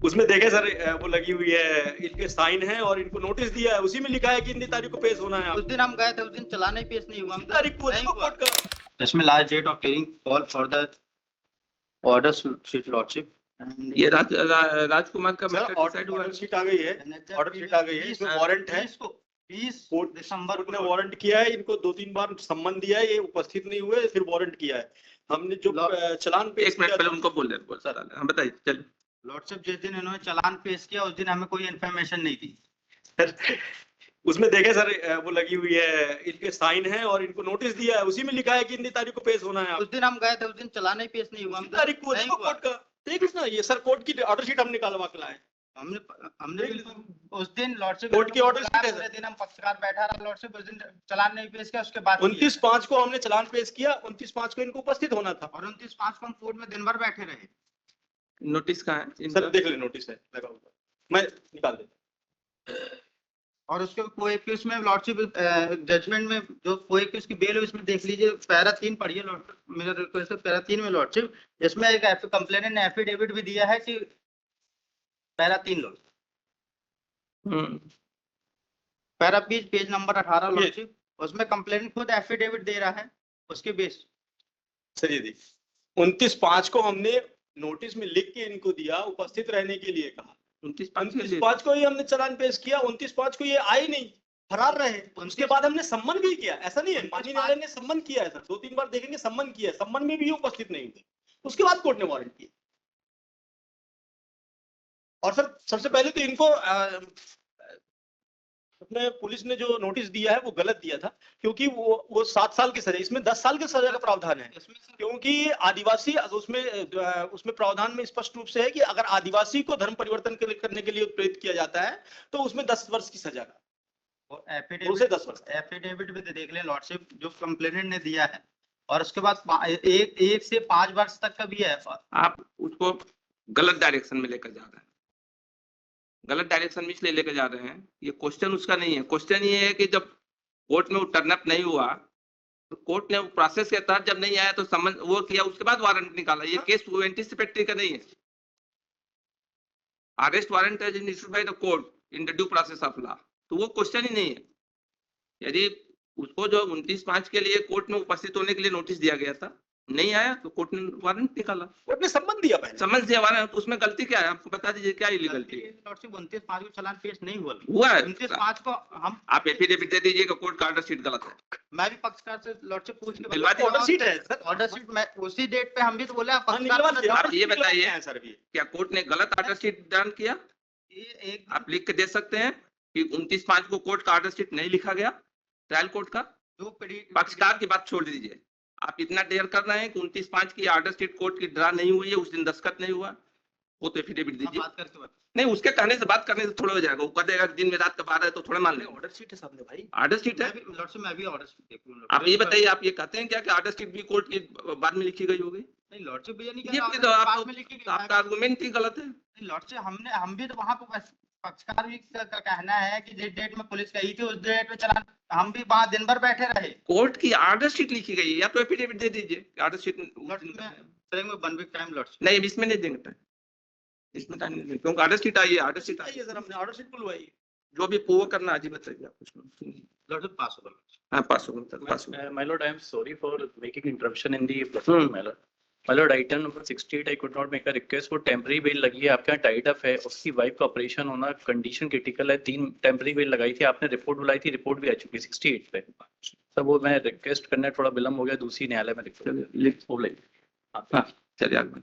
उसमें देखे सर वो लगी हुई है, इनके साइन है और इनको नोटिस दिया है, उसी में लिखा है कि इतनी तारीख को पेश होना है। उस दिन हम गए थे, उस दिन चालान ही पेश नहीं हुआ, तारीख को देखो कोर्ट का। इसमें last date of clearing call for the order sheet lordship. ये राजकुमार का मैटर डिसाइड हुआ। ऑर्डर शीट आ गई है, ऑर्डर शीट आ गई है, इसमें वारंट है। 20 कोर्ट दिसंबर ने वारंट किया है, इनको 2-3 बार सम्मन दिया है, ये उपस्थित नहीं हुए, फिर वारंट किया है। हमने जो चालान पेश एक मिनट पहले उनको बोल रहे हैं सर, हम बताइए चलिए। लॉर्डशिप जिस दिन इन्होंने चालान पेश किया उस दिन हमें कोई इन्फॉर्मेशन नहीं थी। उसमें देखे सर वो लगी हुई है, इनके साइन है और इनको नोटिस दिया है, उसी में लिखा है कि इतनी तारीख को पेश होना है। उस दिन हम गए थे, उस दिन चालान ही पेश नहीं हुआ, तारीख को देखो कोर्ट का। देख ना, ये सर कोर्ट की ऑर्डर शीट हम निकालवा के लाए। हमने उस दिन लॉर्डशिप कोर्ट की ऑर्डर शीट है सर। दिन हम पक्षकार बैठा रहा लॉर्डशिप, उस दिन चालान नहीं पेश किया, उसके बाद 29/5 को हमने चालान पेश किया, 29/5 को इनको उपस्थित होना था और 29/5 को हम कोर्ट में दिन भर बैठे रहे। नोटिस कहाँ है सर? देख ले, नोटिस है लगा हुआ, मैं निकाल देता। और उसके कोई में लॉर्डशिप जजमेंट में जो कोई की बेल है उसमें देख लीजिए, पैरा 3 पढ़िए लॉर्डशिप, मेरा रिक्वेस्ट है पैरा 3 में लॉर्डशिप, इसमें एक कंप्लेनेंट ने एफिडेविट भी दिया है कि पैरा 3 लो, पैरा पेज नंबर 18 लॉर्डशिप, उसमें कंप्लेनेंट खुद एफिडेविट दे रहा है उसके बेस। सर ये देखिए, 29/5 को हमने नोटिस में लिख के इनको दिया, उपस्थित रहने के लिए कहा। 29/5 को ही हमने चालान पेश किया, 29/5 को ये आए नहीं, फरार रहे। उसके बाद हमने सम्मन भी किया, ऐसा नहीं है, माननीय न्यायालय ने सम्मन किया है सर, 2-3 बार देखेंगे सम्मन किया है, सम्मन में भी उपस्थित नहीं हुए। उसके बाद कोर्ट ने वारंट किया। और सर सबसे पहले तो इनको अपने पुलिस ने जो नोटिस दिया है वो गलत दिया था, क्योंकि वो 7 साल की सजा, इसमें 10 साल की सजा का प्रावधान है। क्योंकि आदिवासी उसमें प्रावधान में स्पष्ट रूप से है कि अगर आदिवासी को धर्म परिवर्तन करने के लिए प्रेरित किया जाता है तो उसमें 10 वर्ष की सजा का, उसे 10 वर्ष। एफिडेविट भी देख लें लॉर्डशिप जो कंप्लेनेंट ने दिया है, और उसके बाद 1 से 5 वर्ष तक का भी है। आप उसको गलत डायरेक्शन में लेकर जा रहे हैं, गलत डायरेक्शन में इसलिए लेकर जा रहे हैं, ये क्वेश्चन उसका नहीं है। क्वेश्चन ये है कि जब कोर्ट में वो टर्न अप नहीं हुआ तो कोर्ट ने प्रोसेस के तहत जब नहीं आया तो समझ वो किया, उसके बाद वारंट निकाला। ये केस एंटीसिपेटरी का नहीं है। Arrest warrant is issued by the court in the due process of law, तो वो क्वेश्चन ही नहीं है। यदि उसको जो 29/5 के लिए कोर्ट में उपस्थित होने के लिए नोटिस दिया गया था, नहीं आया तो कोर्ट ने वारंट निकाला, कोर्ट ने सम्मन दिया, पहले समझ दिया वारंट। उसमें गलती क्या है आपको बता दीजिए, क्या इलीगल थी? 29/5 को चालान पेश नहीं हुआ है। 29/5 को हम आप एफिडेविट दे दीजिएगा, कोर्ट का ऑर्डर शीट गलत है। मैं भी पक्षकार से लॉर्डशिप पूछ के ऑर्डर शीट है सर, ऑर्डर शीट मैं उसी डेट पे हम भी तो बोले आप ये बताइए सर, क्या कोर्ट ने गलत ऑर्डर शीट दान किया? आप लिख के दे सकते हैं कि 29/5 को कोर्ट का ऑर्डर शीट नहीं लिखा गया, ट्रायल कोर्ट का। पक्षकार की बात छोड़ दीजिए, आप इतना देर कर रहे हैं कि 29/5 की ऑर्डर शीट कोर्ट की ड्रा नहीं हुई है, उस दिन दस्तखत नहीं हुआ, वो तो एफिडेविट दीजिए। बात करके नहीं, उसके कहने से बात करने से थोड़ा हो जाएगा। वो कह देगा दिन में रात का 12 है तो थोड़ा मान लेंगे। ऑर्डर शीट है सामने भाई, ऑर्डर शीट है। लॉर्डशिप मैं भी ऑर्डर शीट देख लूंगा। आप ये बताइए, आप ये कहते हैं क्या कि ऑर्डर शीट भी कोर्ट की बाद में लिखी गई होगी? नहीं लॉर्डशिप भैया नहीं, ये तो आपका आर्गुमेंट ही गलत है। नहीं लॉर्डशिप हम भी तो वहां पे पक्षकार भी का कहना है कि जिस डेट में पुलिस गई थी उस डेट में चालान, हम भी वहां दिन भर बैठे रहे। कोर्ट की ऑर्डर शीट लिखी गई है, या तो एफिडेविट दे दीजिए ऑर्डर शीट में। वन वीक टाइम लॉर्डशिप नहीं, इसमें नहीं देंगे टाइम, इसमें टाइम नहीं देंगे, क्योंकि ऑर्डर शीट आई है। ऑर्डर शीट आई है सर, हमने ऑर्डर शीट बुलवाई, जो भी वो करना आज ही बताइए आप। कुछ लॉर्डशिप पास होगा। हां, पास होगा। My lord, I am sorry for making interruption in the proceeding, my lord. My lord, item number 68, I could not make a request for temporary bail लगी है, आपके यहाँ टाइड अप है, उसकी वाइफ का ऑपरेशन होना कंडीशन क्रिटिकल है, 3 temporary bell लगाई थी आपने, रिपोर्ट बुलाई थी, रिपोर्ट भी आ चुकी है 68 पे। सर वो मैं रिक्वेस्ट करना थोड़ा विलम्ब हो गया, दूसरी न्यायालय में रिक्वेस्ट। चलिए आगे।